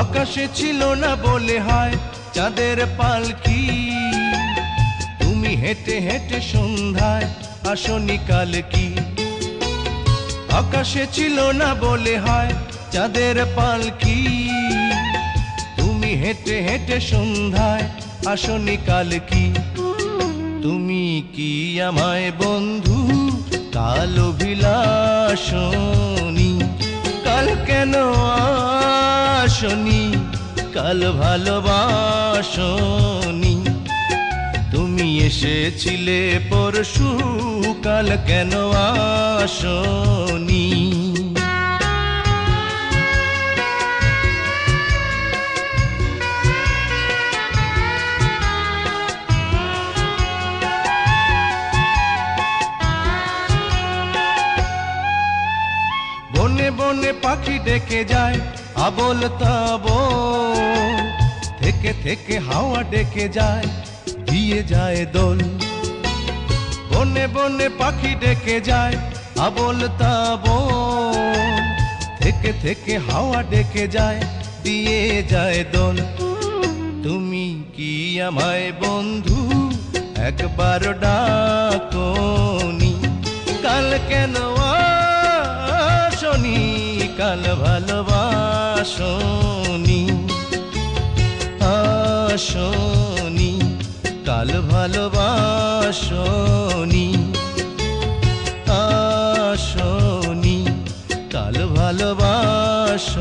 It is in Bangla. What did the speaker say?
আকাশে ছিল না বলে হয় চাঁদের পালকি, তুমি হেঁটে হেঁটে সন্ধ্যায় আসনি কাল কি। আকাশে ছিল না বলে হয় চাঁদের পালকি, তুমি হেঁটে হেঁটে সন্ধ্যায় আসনি কাল কি। তুমি কি আমায় বন্ধু কাল অভিলাষণী, কাল কেন আসনি, কাল ভালোবাসনি। তুমি এসেছিলে পরশু, কাল কেন আসনি। বনে বনে পাখি ডেকে যায় আবোল তাবোল, থেকে থেকে হাওয়া ডেকে যায় দিয়ে যায় দোল। বনে বনে পাখি ডেকে যায় আবোল তাবোল, থেকে থেকে হাওয়া ডেকে যায় দিয়ে যায় দোল। তুমি কি আমায় বন্ধু একবার ডাকনি, কাল কেন আসনি, কাল ভালোবাসনি। আসনি কাল ভালোবাসনি, আসনি কাল ভালোবাসনি।